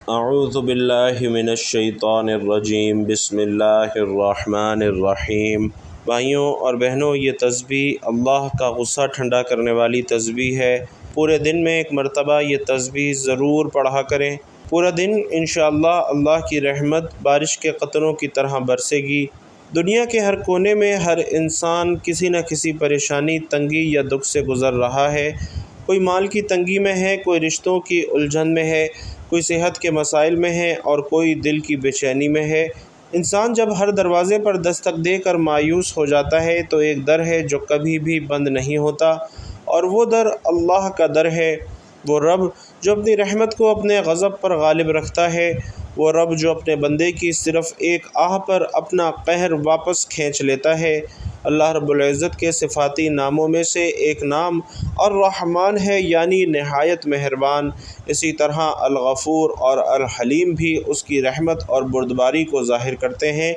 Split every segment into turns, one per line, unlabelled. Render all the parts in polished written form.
اعوذ باللہ من الشیطان الرجیم، بسم اللہ الرحمن الرحیم۔ بھائیوں اور بہنوں، یہ تسبیح اللہ کا غصہ ٹھنڈا کرنے والی تسبیح ہے۔ پورے دن میں ایک مرتبہ یہ تسبیح ضرور پڑھا کریں۔ پورا دن انشاءاللہ اللہ کی رحمت بارش کے قطروں کی طرح برسے گی۔ دنیا کے ہر کونے میں ہر انسان کسی نہ کسی پریشانی، تنگی یا دکھ سے گزر رہا ہے۔ کوئی مال کی تنگی میں ہے، کوئی رشتوں کی الجھن میں ہے، کوئی صحت کے مسائل میں ہے اور کوئی دل کی بے چینی میں ہے۔ انسان جب ہر دروازے پر دستک دے کر مایوس ہو جاتا ہے تو ایک در ہے جو کبھی بھی بند نہیں ہوتا، اور وہ در اللہ کا در ہے۔ وہ رب جو اپنی رحمت کو اپنے غضب پر غالب رکھتا ہے، وہ رب جو اپنے بندے کی صرف ایک آہ پر اپنا قہر واپس کھینچ لیتا ہے۔ اللہ رب العزت کے صفاتی ناموں میں سے ایک نام الرحمن ہے، یعنی نہایت مہربان۔ اسی طرح الغفور اور الحلیم بھی اس کی رحمت اور بردباری کو ظاہر کرتے ہیں۔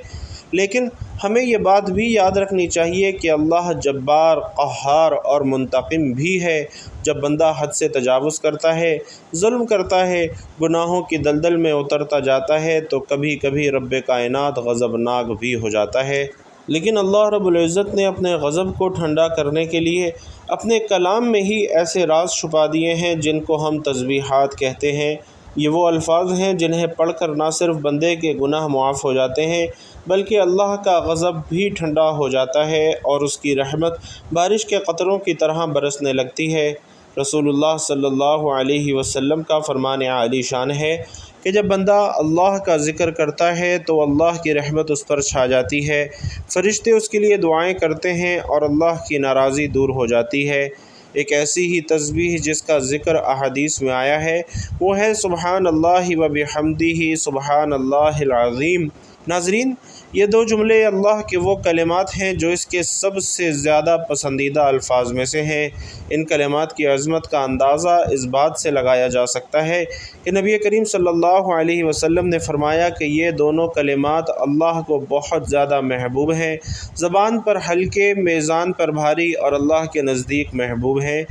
لیکن ہمیں یہ بات بھی یاد رکھنی چاہیے کہ اللہ جبار، قہار اور منتقم بھی ہے۔ جب بندہ حد سے تجاوز کرتا ہے، ظلم کرتا ہے، گناہوں کی دلدل میں اترتا جاتا ہے تو کبھی کبھی رب کائنات غضبناک بھی ہو جاتا ہے۔ لیکن اللہ رب العزت نے اپنے غضب کو ٹھنڈا کرنے کے لیے اپنے کلام میں ہی ایسے راز چھپا دیے ہیں جن کو ہم تسبیحات کہتے ہیں۔ یہ وہ الفاظ ہیں جنہیں پڑھ کر نہ صرف بندے کے گناہ معاف ہو جاتے ہیں بلکہ اللہ کا غضب بھی ٹھنڈا ہو جاتا ہے اور اس کی رحمت بارش کے قطروں کی طرح برسنے لگتی ہے۔ رسول اللہ صلی اللہ علیہ وسلم کا فرمان عالی شان ہے کہ جب بندہ اللہ کا ذکر کرتا ہے تو اللہ کی رحمت اس پر چھا جاتی ہے، فرشتے اس کے لیے دعائیں کرتے ہیں اور اللہ کی ناراضی دور ہو جاتی ہے۔ ایک ایسی ہی تسبیح جس کا ذکر احادیث میں آیا ہے وہ ہے سبحان اللہ و بحمدہ سبحان اللہ العظیم۔ ناظرین، یہ دو جملے اللہ کے وہ کلمات ہیں جو اس کے سب سے زیادہ پسندیدہ الفاظ میں سے ہیں۔ ان کلمات کی عظمت کا اندازہ اس بات سے لگایا جا سکتا ہے کہ نبی کریم صلی اللہ علیہ وسلم نے فرمایا کہ یہ دونوں کلمات اللہ کو بہت زیادہ محبوب ہیں، زبان پر ہلکے، میزان پر بھاری اور اللہ کے نزدیک محبوب ہیں۔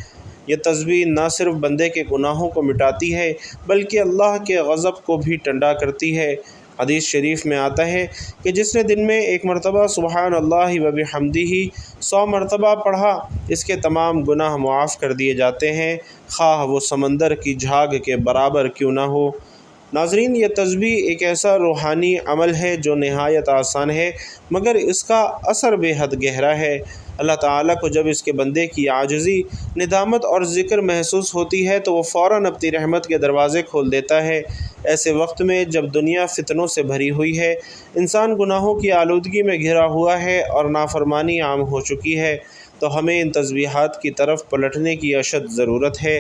یہ تسبیح نہ صرف بندے کے گناہوں کو مٹاتی ہے بلکہ اللہ کے غضب کو بھی ٹھنڈا کرتی ہے۔ حدیث شریف میں آتا ہے کہ جس نے دن میں ایک مرتبہ سبحان اللہ و بحمدہ 100 مرتبہ پڑھا، اس کے تمام گناہ معاف کر دیے جاتے ہیں، خواہ وہ سمندر کی جھاگ کے برابر کیوں نہ ہو۔ ناظرین، یہ تسبیح ایک ایسا روحانی عمل ہے جو نہایت آسان ہے مگر اس کا اثر بے حد گہرا ہے۔ اللہ تعالیٰ کو جب اس کے بندے کی عاجزی، ندامت اور ذکر محسوس ہوتی ہے تو وہ فوراً اپنی رحمت کے دروازے کھول دیتا ہے۔ ایسے وقت میں جب دنیا فتنوں سے بھری ہوئی ہے، انسان گناہوں کی آلودگی میں گھرا ہوا ہے اور نافرمانی عام ہو چکی ہے، تو ہمیں ان تسبیحات کی طرف پلٹنے کی اشد ضرورت ہے۔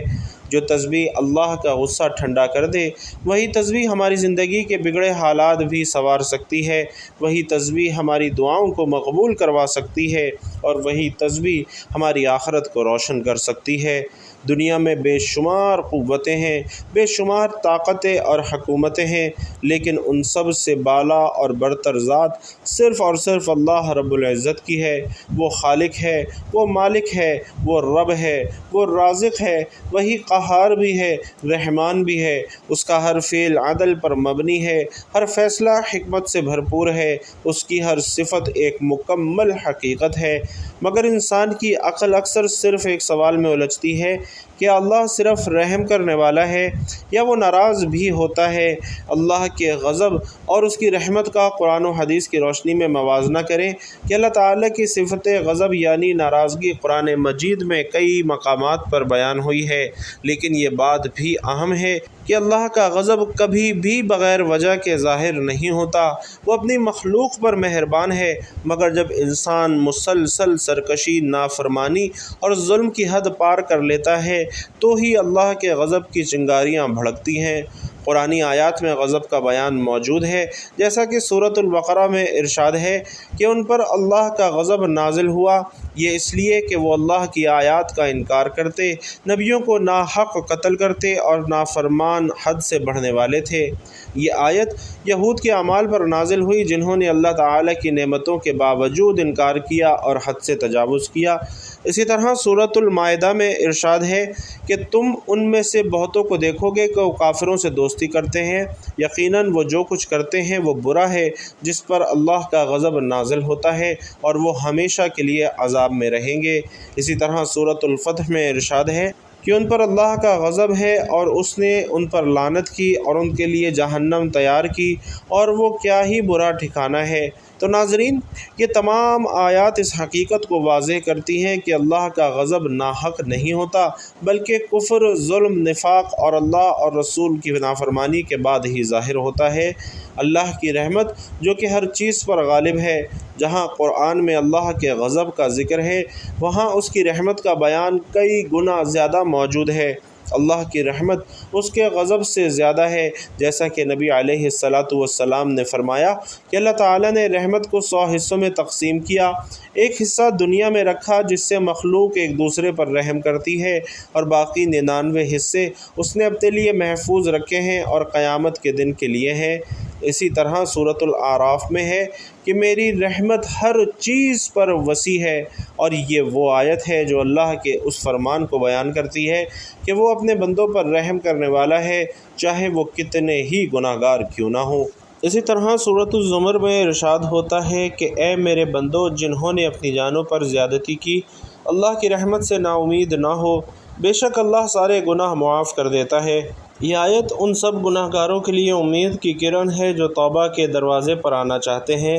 جو تسبیح اللہ کا غصہ ٹھنڈا کر دے، وہی تسبیح ہماری زندگی کے بگڑے حالات بھی سنوار سکتی ہے، وہی تسبیح ہماری دعاؤں کو مقبول کروا سکتی ہے اور وہی تسبیح ہماری آخرت کو روشن کر سکتی ہے۔ دنیا میں بے شمار قوتیں ہیں، بے شمار طاقتیں اور حکومتیں ہیں، لیکن ان سب سے بالا اور برتر ذات صرف اور صرف اللہ رب العزت کی ہے۔ وہ خالق ہے، وہ مالک ہے، وہ رب ہے، وہ رازق ہے، وہی قہار بھی ہے، رحمان بھی ہے۔ اس کا ہر فعل عدل پر مبنی ہے، ہر فیصلہ حکمت سے بھرپور ہے، اس کی ہر صفت ایک مکمل حقیقت ہے۔ مگر انسان کی عقل اکثر صرف ایک سوال میں الجھتی ہے کہ اللہ صرف رحم کرنے والا ہے یا وہ ناراض بھی ہوتا ہے؟ اللہ کے غضب اور اس کی رحمت کا قرآن و حدیث کی روشنی میں موازنہ کریں کہ اللہ تعالیٰ کی صفت غضب یعنی ناراضگی قرآن مجید میں کئی مقامات پر بیان ہوئی ہے، لیکن یہ بات بھی اہم ہے کہ اللہ کا غضب کبھی بھی بغیر وجہ کے ظاہر نہیں ہوتا۔ وہ اپنی مخلوق پر مہربان ہے، مگر جب انسان مسلسل سرکشی، نافرمانی اور ظلم کی حد پار کر لیتا ہے تو ہی اللہ کے غضب کی چنگاریاں بھڑکتی ہیں۔ قرآنی آیات میں غضب کا بیان موجود ہے، جیسا کہ سورۃ البقرہ میں ارشاد ہے کہ ان پر اللہ کا غضب نازل ہوا، یہ اس لیے کہ وہ اللہ کی آیات کا انکار کرتے، نبیوں کو ناحق قتل کرتے اور نافرمان حد سے بڑھنے والے تھے۔ یہ آیت یہود کے اعمال پر نازل ہوئی جنہوں نے اللہ تعالیٰ کی نعمتوں کے باوجود انکار کیا اور حد سے تجاوز کیا۔ اسی طرح سورۃ المائدہ میں ارشاد ہے کہ تم ان میں سے بہتوں کو دیکھو گے کہ وہ کافروں سے دوستی کرتے ہیں، یقیناً وہ جو کچھ کرتے ہیں وہ برا ہے، جس پر اللہ کا غضب نازل ہوتا ہے اور وہ ہمیشہ کے لیے عذاب میں رہیں گے۔ اسی طرح سورۃ الفتح میں ارشاد ہے کہ ان پر اللہ کا غضب ہے اور اس نے ان پر لعنت کی اور ان کے لیے جہنم تیار کی، اور وہ کیا ہی برا ٹھکانہ ہے۔ تو ناظرین، یہ تمام آیات اس حقیقت کو واضح کرتی ہیں کہ اللہ کا غضب ناحق نہیں ہوتا، بلکہ کفر، ظلم، نفاق اور اللہ اور رسول کی نافرمانی کے بعد ہی ظاہر ہوتا ہے۔ اللہ کی رحمت جو کہ ہر چیز پر غالب ہے، جہاں قرآن میں اللہ کے غضب کا ذکر ہے، وہاں اس کی رحمت کا بیان کئی گنا زیادہ موجود ہے۔ اللہ کی رحمت اس کے غضب سے زیادہ ہے، جیسا کہ نبی علیہ السلام نے فرمایا کہ اللہ تعالیٰ نے رحمت کو 100 حصوں میں تقسیم کیا، ایک حصہ دنیا میں رکھا جس سے مخلوق ایک دوسرے پر رحم کرتی ہے، اور باقی 99 حصے اس نے اپنے لیے محفوظ رکھے ہیں اور قیامت کے دن کے لیے ہیں۔ اسی طرح سورۃ الاعراف میں ہے کہ میری رحمت ہر چیز پر وسیع ہے، اور یہ وہ آیت ہے جو اللہ کے اس فرمان کو بیان کرتی ہے کہ وہ اپنے بندوں پر رحم کرنے والا ہے، چاہے وہ کتنے ہی گناہ گار کیوں نہ ہوں۔ اسی طرح سورۃ الزمر میں ارشاد ہوتا ہے کہ اے میرے بندو، جنہوں نے اپنی جانوں پر زیادتی کی، اللہ کی رحمت سے نا امید نہ ہو، بے شک اللہ سارے گناہ معاف کر دیتا ہے۔ یہ آیت ان سب گناہ گاروں کے لیے امید کی کرن ہے جو توبہ کے دروازے پر آنا چاہتے ہیں۔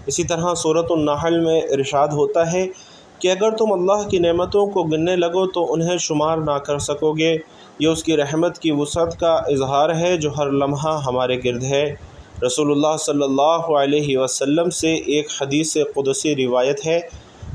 اسی طرح سورۃ النحل میں ارشاد ہوتا ہے کہ اگر تم اللہ کی نعمتوں کو گننے لگو تو انہیں شمار نہ کر سکو گے، یہ اس کی رحمت کی وسعت کا اظہار ہے جو ہر لمحہ ہمارے گرد ہے۔ رسول اللہ صلی اللہ علیہ وسلم سے ایک حدیث قدسی روایت ہے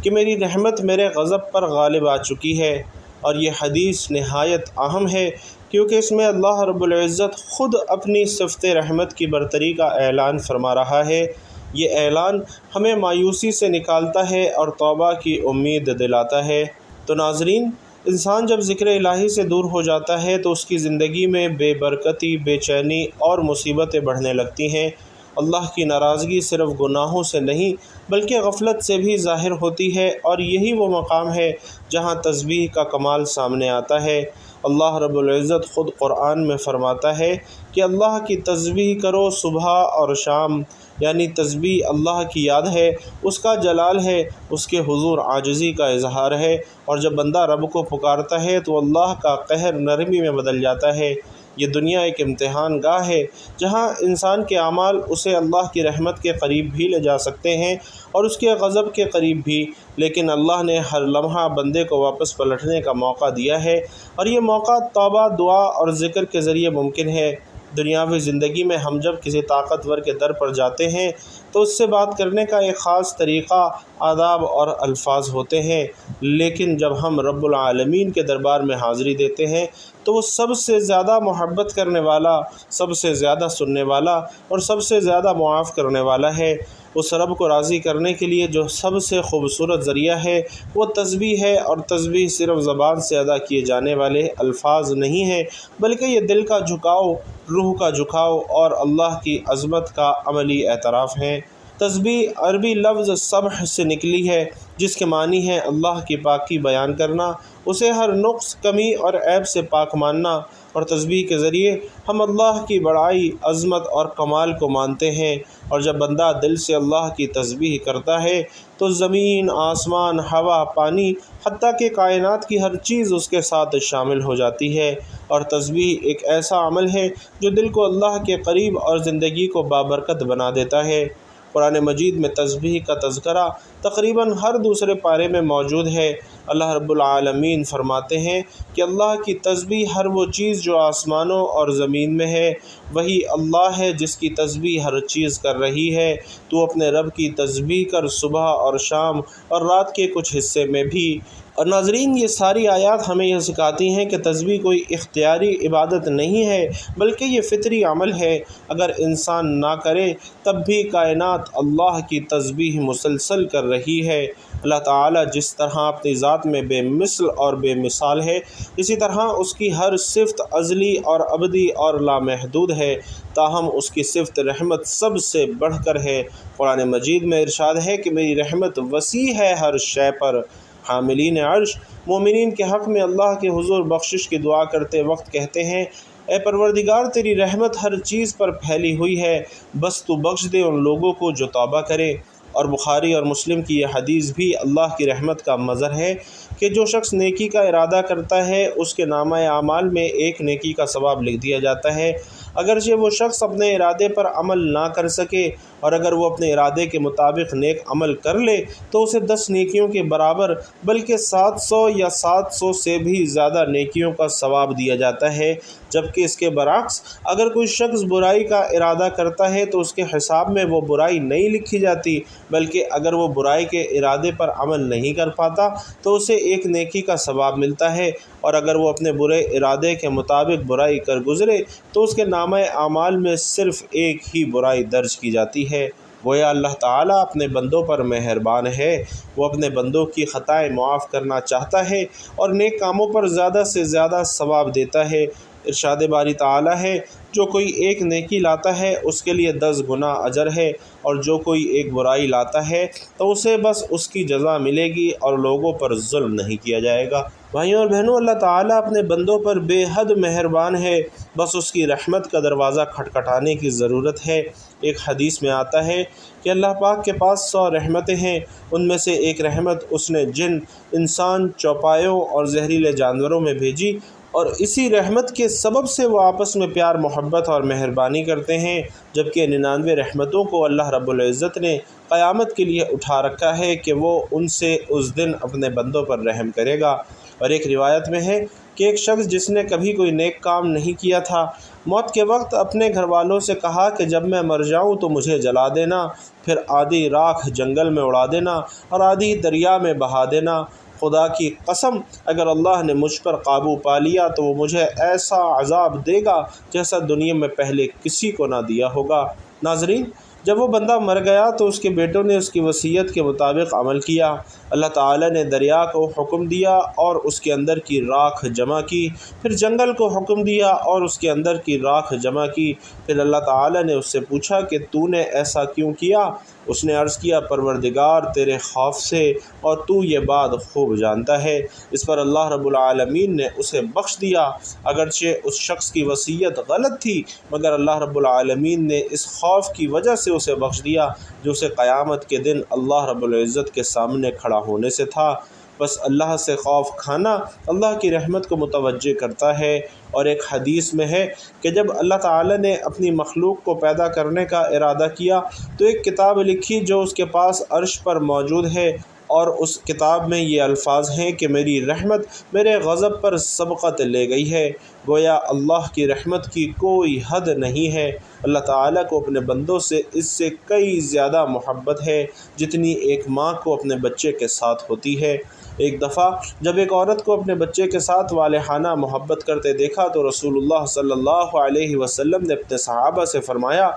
کہ میری رحمت میرے غضب پر غالب آ چکی ہے، اور یہ حدیث نہایت اہم ہے کیونکہ اس میں اللہ رب العزت خود اپنی صفت رحمت کی برتری کا اعلان فرما رہا ہے۔ یہ اعلان ہمیں مایوسی سے نکالتا ہے اور توبہ کی امید دلاتا ہے۔ تو ناظرین، انسان جب ذکر الہی سے دور ہو جاتا ہے تو اس کی زندگی میں بے برکتی، بے چینی اور مصیبتیں بڑھنے لگتی ہیں۔ اللہ کی ناراضگی صرف گناہوں سے نہیں بلکہ غفلت سے بھی ظاہر ہوتی ہے، اور یہی وہ مقام ہے جہاں تسبیح کا کمال سامنے آتا ہے۔ اللہ رب العزت خود قرآن میں فرماتا ہے کہ اللہ کی تسبیح کرو صبح اور شام، یعنی تسبیح اللہ کی یاد ہے، اس کا جلال ہے، اس کے حضور عاجزی کا اظہار ہے، اور جب بندہ رب کو پکارتا ہے تو اللہ کا قہر نرمی میں بدل جاتا ہے۔ یہ دنیا ایک امتحان گاہ ہے جہاں انسان کے اعمال اسے اللہ کی رحمت کے قریب بھی لے جا سکتے ہیں اور اس کے غضب کے قریب بھی، لیکن اللہ نے ہر لمحہ بندے کو واپس پلٹنے کا موقع دیا ہے، اور یہ موقع توبہ، دعا اور ذکر کے ذریعے ممکن ہے۔ دنیاوی زندگی میں ہم جب کسی طاقتور کے در پر جاتے ہیں تو اس سے بات کرنے کا ایک خاص طریقہ، آداب اور الفاظ ہوتے ہیں، لیکن جب ہم رب العالمین کے دربار میں حاضری دیتے ہیں تو وہ سب سے زیادہ محبت کرنے والا، سب سے زیادہ سننے والا اور سب سے زیادہ معاف کرنے والا ہے۔ اس رب کو راضی کرنے کے لیے جو سب سے خوبصورت ذریعہ ہے وہ تسبیح ہے، اور تسبیح صرف زبان سے ادا کیے جانے والے الفاظ نہیں ہیں، بلکہ یہ دل کا جھکاؤ، روح کا جھکاؤ اور اللہ کی عظمت کا عملی اعتراف ہے۔ تسبیح عربی لفظ سبح سے نکلی ہے، جس کے معنی ہے اللہ کی پاکی بیان کرنا، اسے ہر نقص، کمی اور عیب سے پاک ماننا، اور تسبیح کے ذریعے ہم اللہ کی بڑائی، عظمت اور کمال کو مانتے ہیں، اور جب بندہ دل سے اللہ کی تسبیح کرتا ہے تو زمین، آسمان، ہوا، پانی، حتیٰ کہ کائنات کی ہر چیز اس کے ساتھ شامل ہو جاتی ہے۔ اور تسبیح ایک ایسا عمل ہے جو دل کو اللہ کے قریب اور زندگی کو بابرکت بنا دیتا ہے۔ قرآن مجید میں تسبیح کا تذکرہ تقریباً ہر دوسرے پارے میں موجود ہے۔ اللہ رب العالمین فرماتے ہیں کہ اللہ کی تسبیح ہر وہ چیز جو آسمانوں اور زمین میں ہے، وہی اللہ ہے جس کی تسبیح ہر چیز کر رہی ہے۔ تو اپنے رب کی تسبیح کر صبح اور شام اور رات کے کچھ حصے میں بھی۔ اور ناظرین، یہ ساری آیات ہمیں یہ سکھاتی ہیں کہ تسبیح کوئی اختیاری عبادت نہیں ہے، بلکہ یہ فطری عمل ہے۔ اگر انسان نہ کرے تب بھی کائنات اللہ کی تسبیح مسلسل کر رہی ہے۔ اللہ تعالیٰ جس طرح اپنی ذات میں بے مثل اور بے مثال ہے، اسی طرح اس کی ہر صفت ازلی اور ابدی اور لامحدود ہے، تاہم اس کی صفت رحمت سب سے بڑھ کر ہے۔ قرآن مجید میں ارشاد ہے کہ میری رحمت وسیع ہے ہر شے پر، حاملین عرش مومنین کے حق میں اللہ کے حضور بخشش کی دعا کرتے وقت کہتے ہیں، اے پروردگار تیری رحمت ہر چیز پر پھیلی ہوئی ہے، بس تو بخش دے ان لوگوں کو جو توبہ کرے۔ اور بخاری اور مسلم کی یہ حدیث بھی اللہ کی رحمت کا مظہر ہے کہ جو شخص نیکی کا ارادہ کرتا ہے اس کے نامہ اعمال میں ایک نیکی کا ثواب لکھ دیا جاتا ہے، اگرچہ وہ شخص اپنے ارادے پر عمل نہ کر سکے، اور اگر وہ اپنے ارادے کے مطابق نیک عمل کر لے تو اسے 10 نیکیوں کے برابر بلکہ 700 یا 700 سے بھی زیادہ نیکیوں کا ثواب دیا جاتا ہے، جبکہ اس کے برعکس اگر کوئی شخص برائی کا ارادہ کرتا ہے تو اس کے حساب میں وہ برائی نہیں لکھی جاتی، بلکہ اگر وہ برائی کے ارادے پر عمل نہیں کر پاتا تو اسے ایک نیکی کا ثواب ملتا ہے، اور اگر وہ اپنے برے ارادے کے مطابق برائی کر گزرے تو اس کے نامہ اعمال میں صرف ایک ہی برائی درج کی جاتی ہے۔ گویا اللہ تعالیٰ اپنے بندوں پر مہربان ہے، وہ اپنے بندوں کی خطائیں معاف کرنا چاہتا ہے اور نیک کاموں پر زیادہ سے زیادہ ثواب دیتا ہے۔ ارشاد باری تعالیٰ ہے، جو کوئی ایک نیکی لاتا ہے اس کے لیے 10 گنا اجر ہے، اور جو کوئی ایک برائی لاتا ہے تو اسے بس اس کی جزا ملے گی اور لوگوں پر ظلم نہیں کیا جائے گا۔ بھائیوں اور بہنوں، اللہ تعالیٰ اپنے بندوں پر بے حد مہربان ہے، بس اس کی رحمت کا دروازہ کھٹکھٹانے کی ضرورت ہے۔ ایک حدیث میں آتا ہے کہ اللہ پاک کے پاس 100 رحمتیں ہیں، ان میں سے ایک رحمت اس نے جن، انسان، چوپایوں اور زہریلے جانوروں میں بھیجی، اور اسی رحمت کے سبب سے وہ آپس میں پیار محبت اور مہربانی کرتے ہیں، جبکہ 99 رحمتوں کو اللہ رب العزت نے قیامت کے لیے اٹھا رکھا ہے کہ وہ ان سے اس دن اپنے بندوں پر رحم کرے گا۔ اور ایک روایت میں ہے کہ ایک شخص جس نے کبھی کوئی نیک کام نہیں کیا تھا، موت کے وقت اپنے گھر والوں سے کہا کہ جب میں مر جاؤں تو مجھے جلا دینا، پھر آدھی راکھ جنگل میں اڑا دینا اور آدھی دریا میں بہا دینا۔ خدا کی قسم، اگر اللہ نے مجھ پر قابو پا لیا تو وہ مجھے ایسا عذاب دے گا جیسا دنیا میں پہلے کسی کو نہ دیا ہوگا۔ ناظرین، جب وہ بندہ مر گیا تو اس کے بیٹوں نے اس کی وصیت کے مطابق عمل کیا۔ اللہ تعالیٰ نے دریا کو حکم دیا اور اس کے اندر کی راکھ جمع کی، پھر جنگل کو حکم دیا اور اس کے اندر کی راکھ جمع کی۔ پھر اللہ تعالیٰ نے اس سے پوچھا کہ تو نے ایسا کیوں کیا؟ اس نے عرض کیا، پروردگار تیرے خوف سے، اور تو یہ بات خوب جانتا ہے۔ اس پر اللہ رب العالمین نے اسے بخش دیا، اگرچہ اس شخص کی وصیت غلط تھی، مگر اللہ رب العالمین نے اس خوف کی وجہ سے اسے بخش دیا جو اسے قیامت کے دن اللہ رب العزت کے سامنے کھڑا ہونے سے تھا۔ بس اللہ سے خوف کھانا اللہ کی رحمت کو متوجہ کرتا ہے۔ اور ایک حدیث میں ہے کہ جب اللہ تعالیٰ نے اپنی مخلوق کو پیدا کرنے کا ارادہ کیا تو ایک کتاب لکھی جو اس کے پاس عرش پر موجود ہے، اور اس کتاب میں یہ الفاظ ہیں کہ میری رحمت میرے غضب پر سبقت لے گئی ہے۔ گویا اللہ کی رحمت کی کوئی حد نہیں ہے۔ اللہ تعالیٰ کو اپنے بندوں سے اس سے کئی زیادہ محبت ہے جتنی ایک ماں کو اپنے بچے کے ساتھ ہوتی ہے۔ ایک دفعہ جب ایک عورت کو اپنے بچے کے ساتھ والہانہ محبت کرتے دیکھا تو رسول اللہ صلی اللہ علیہ وسلم نے اپنے صحابہ سے فرمایا،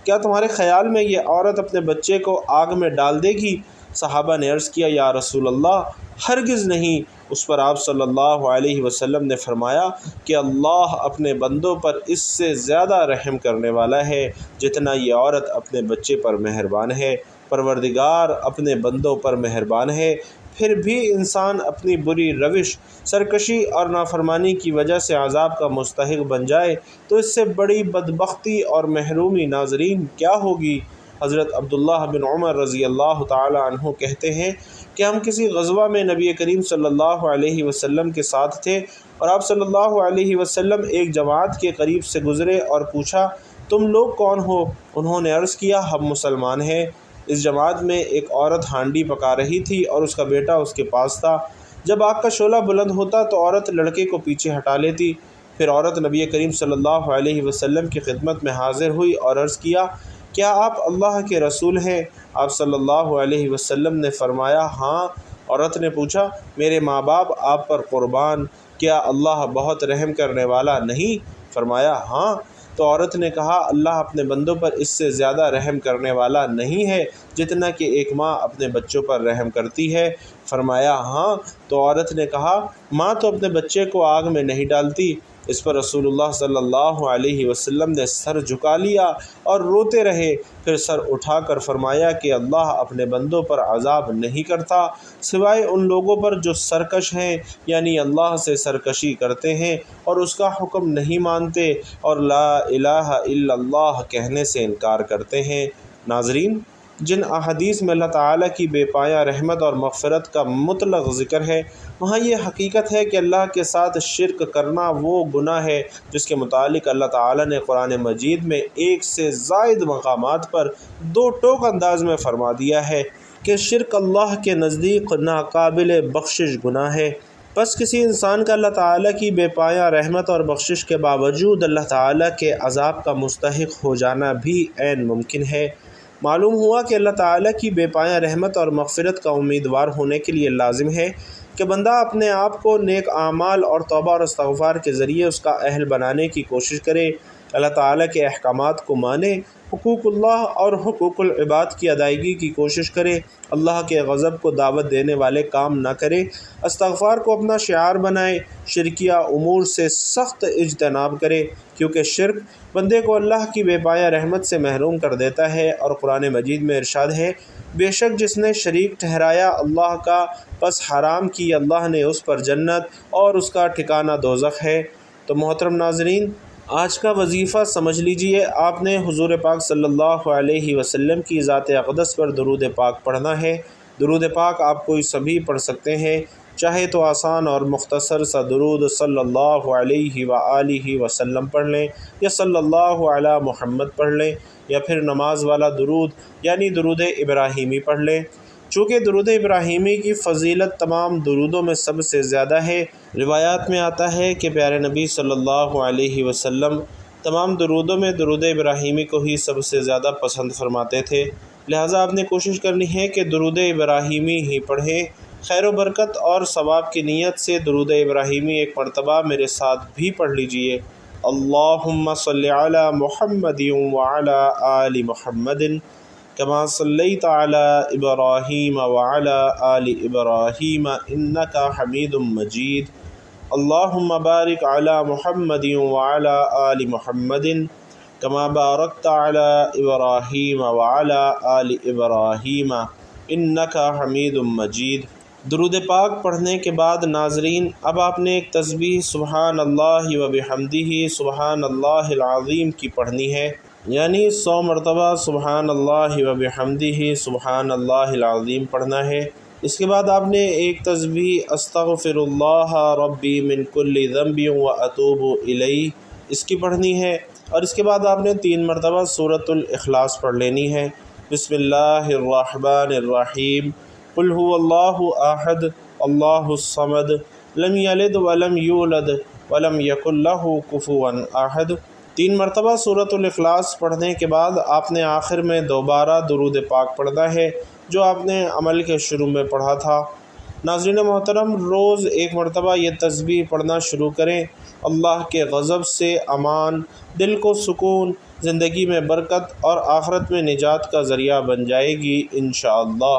کیا تمہارے خیال میں یہ عورت اپنے بچے کو آگ میں ڈال دے گی؟ صحابہ نے عرض کیا، یا رسول اللہ، ہرگز نہیں۔ اس پر آپ صلی اللہ علیہ وسلم نے فرمایا کہ اللہ اپنے بندوں پر اس سے زیادہ رحم کرنے والا ہے جتنا یہ عورت اپنے بچے پر مہربان ہے۔ پروردگار اپنے بندوں پر مہربان ہے، پھر بھی انسان اپنی بری روش، سرکشی اور نافرمانی کی وجہ سے عذاب کا مستحق بن جائے تو اس سے بڑی بدبختی اور محرومی ناظرین کیا ہوگی؟ حضرت عبداللہ بن عمر رضی اللہ تعالی عنہ کہتے ہیں کہ ہم کسی غزوہ میں نبی کریم صلی اللہ علیہ وسلم کے ساتھ تھے، اور آپ صلی اللہ علیہ وسلم ایک جماعت کے قریب سے گزرے اور پوچھا، تم لوگ کون ہو؟ انہوں نے عرض کیا، ہم مسلمان ہیں۔ اس جماعت میں ایک عورت ہانڈی پکا رہی تھی اور اس کا بیٹا اس کے پاس تھا۔ جب آگ کا شعلہ بلند ہوتا تو عورت لڑکے کو پیچھے ہٹا لیتی۔ پھر عورت نبی کریم صلی اللہ علیہ وسلم کی خدمت میں حاضر ہوئی اور عرض کیا، کیا آپ اللہ کے رسول ہیں؟ آپ صلی اللہ علیہ وسلم نے فرمایا، ہاں۔ عورت نے پوچھا، میرے ماں باپ آپ پر قربان، کیا اللہ بہت رحم کرنے والا نہیں؟ فرمایا، ہاں۔ تو عورت نے کہا، اللہ اپنے بندوں پر اس سے زیادہ رحم کرنے والا نہیں ہے جتنا کہ ایک ماں اپنے بچوں پر رحم کرتی ہے۔ فرمایا، ہاں۔ تو عورت نے کہا، ماں تو اپنے بچے کو آگ میں نہیں ڈالتی، اس پر رسول اللہ صلی اللہ علیہ وسلم نے سر جھکا لیا اور روتے رہے، پھر سر اٹھا کر فرمایا کہ اللہ اپنے بندوں پر عذاب نہیں کرتا سوائے ان لوگوں پر جو سرکش ہیں، یعنی اللہ سے سرکشی کرتے ہیں اور اس کا حکم نہیں مانتے اور لا الہ الا اللہ کہنے سے انکار کرتے ہیں۔ ناظرین، جن احادیث میں اللہ تعالیٰ کی بے پایہ رحمت اور مغفرت کا مطلق ذکر ہے، وہاں یہ حقیقت ہے کہ اللہ کے ساتھ شرک کرنا وہ گناہ ہے جس کے متعلق اللہ تعالیٰ نے قرآن مجید میں ایک سے زائد مقامات پر دو ٹوک انداز میں فرما دیا ہے کہ شرک اللہ کے نزدیک ناقابل بخشش گناہ ہے۔ بس کسی انسان کا اللہ تعالیٰ کی بے پایہ رحمت اور بخشش کے باوجود اللہ تعالیٰ کے عذاب کا مستحق ہو جانا بھی عین ممکن ہے۔ معلوم ہوا کہ اللہ تعالیٰ کی بے پایہ رحمت اور مغفرت کا امیدوار ہونے کے لیے لازم ہے کہ بندہ اپنے آپ کو نیک اعمال اور توبہ اور استغفار کے ذریعے اس کا اہل بنانے کی کوشش کرے، اللہ تعالیٰ کے احکامات کو مانے، حقوق اللہ اور حقوق العباد کی ادائیگی کی کوشش کرے، اللہ کے غضب کو دعوت دینے والے کام نہ کرے، استغفار کو اپنا شعار بنائے، شرکیہ امور سے سخت اجتناب کرے، کیونکہ شرک بندے کو اللہ کی بے پایہ رحمت سے محروم کر دیتا ہے، اور قرآن مجید میں ارشاد ہے، بے شک جس نے شریک ٹھہرایا اللہ کا پس حرام کی اللہ نے اس پر جنت اور اس کا ٹھکانہ دوزخ ہے۔ تو محترم ناظرین، آج کا وظیفہ سمجھ لیجئے، آپ نے حضور پاک صلی اللہ علیہ وسلم کی ذات اقدس پر درود پاک پڑھنا ہے۔ درود پاک آپ کوئی سبھی پڑھ سکتے ہیں، چاہے تو آسان اور مختصر سا درود صلی اللہ علیہ وآلہ وسلم پڑھ لیں، یا صلی اللہ علی محمد پڑھ لیں، یا پھر نماز والا درود یعنی درود ابراہیمی پڑھ لیں۔ چونکہ درود ابراہیمی کی فضیلت تمام درودوں میں سب سے زیادہ ہے، روایات میں آتا ہے کہ پیارے نبی صلی اللہ علیہ وسلم تمام درودوں میں درود ابراہیمی کو ہی سب سے زیادہ پسند فرماتے تھے، لہٰذا آپ نے کوشش کرنی ہے کہ درود ابراہیمی ہی پڑھیں۔ خیر و برکت اور ثواب کی نیت سے درود ابراہیمی ایک مرتبہ میرے ساتھ بھی پڑھ لیجئے۔ اللہم صلی علی محمد وعلی آل محمد کما صلیت علی ابراہیم وعلی آل ابراہیم انک حمید مجید۔ اللہم بارک علی محمد وعلی آل محمد کما بارکت علی ابراہیم وعلی آل ابراہیم انک حمید مجید۔ درود پاک پڑھنے کے بعد ناظرین، اب آپ نے ایک تسبیح سبحان اللہ و بحمدہ سبحان اللہ العظیم کی پڑھنی ہے، یعنی 100 مرتبہ سبحان اللہ و بحمدہ سبحان اللہ العظیم پڑھنا ہے۔ اس کے بعد آپ نے ایک تسبیح استغفر اللہ ربی من کل ذنب و اتوب الیہ اس کی پڑھنی ہے، اور اس کے بعد آپ نے 3 مرتبہ سورۃ الاخلاص پڑھ لینی ہے۔ بسم اللہ الرحمن الرحیم، قل هو اللہ احد اللہ الصمد لم یلد ولم یولد ولم یکن لہ کفوا احد۔ 3 مرتبہ سورۃ الاخلاص پڑھنے کے بعد آپ نے آخر میں دوبارہ درود پاک پڑھنا ہے، جو آپ نے عمل کے شروع میں پڑھا تھا۔ ناظرین محترم، روز 1 مرتبہ یہ تسبیح پڑھنا شروع کریں، اللہ کے غضب سے امان، دل کو سکون، زندگی میں برکت اور آخرت میں نجات کا ذریعہ بن جائے گی انشاءاللہ۔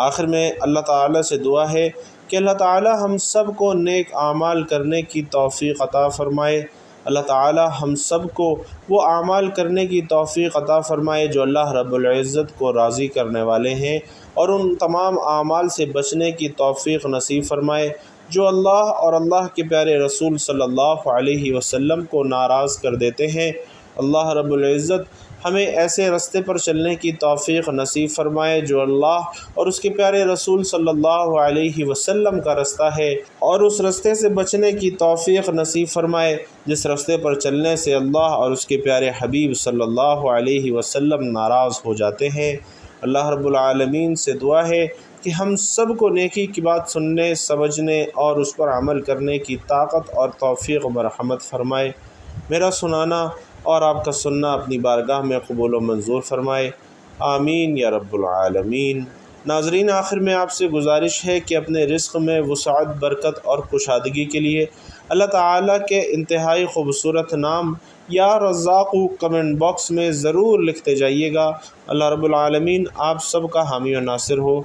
آخر میں اللہ تعالیٰ سے دعا ہے کہ اللہ تعالیٰ ہم سب کو نیک اعمال کرنے کی توفیق عطا فرمائے۔ اللہ تعالیٰ ہم سب کو وہ اعمال کرنے کی توفیق عطا فرمائے جو اللہ رب العزت کو راضی کرنے والے ہیں، اور ان تمام اعمال سے بچنے کی توفیق نصیب فرمائے جو اللہ اور اللہ کے پیارے رسول صلی اللہ علیہ وسلم کو ناراض کر دیتے ہیں۔ اللہ رب العزت ہمیں ایسے رستے پر چلنے کی توفیق نصیب فرمائے جو اللہ اور اس کے پیارے رسول صلی اللہ علیہ وسلم کا رستہ ہے، اور اس رستے سے بچنے کی توفیق نصیب فرمائے جس رستے پر چلنے سے اللہ اور اس کے پیارے حبیب صلی اللہ علیہ وسلم ناراض ہو جاتے ہیں۔ اللہ رب العالمین سے دعا ہے کہ ہم سب کو نیکی کی بات سننے، سمجھنے اور اس پر عمل کرنے کی طاقت اور توفیق و مرحمت فرمائے۔ میرا سنانا اور آپ کا سننا اپنی بارگاہ میں قبول و منظور فرمائے، آمین یا رب العالمین۔ ناظرین، آخر میں آپ سے گزارش ہے کہ اپنے رزق میں وسعت، برکت اور کشادگی کے لیے اللہ تعالیٰ کے انتہائی خوبصورت نام یا رزاق کمنٹ باکس میں ضرور لکھتے جائیے گا۔ اللہ رب العالمین آپ سب کا حامی و ناصر ہو،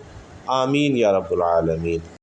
آمین یا رب العالمین۔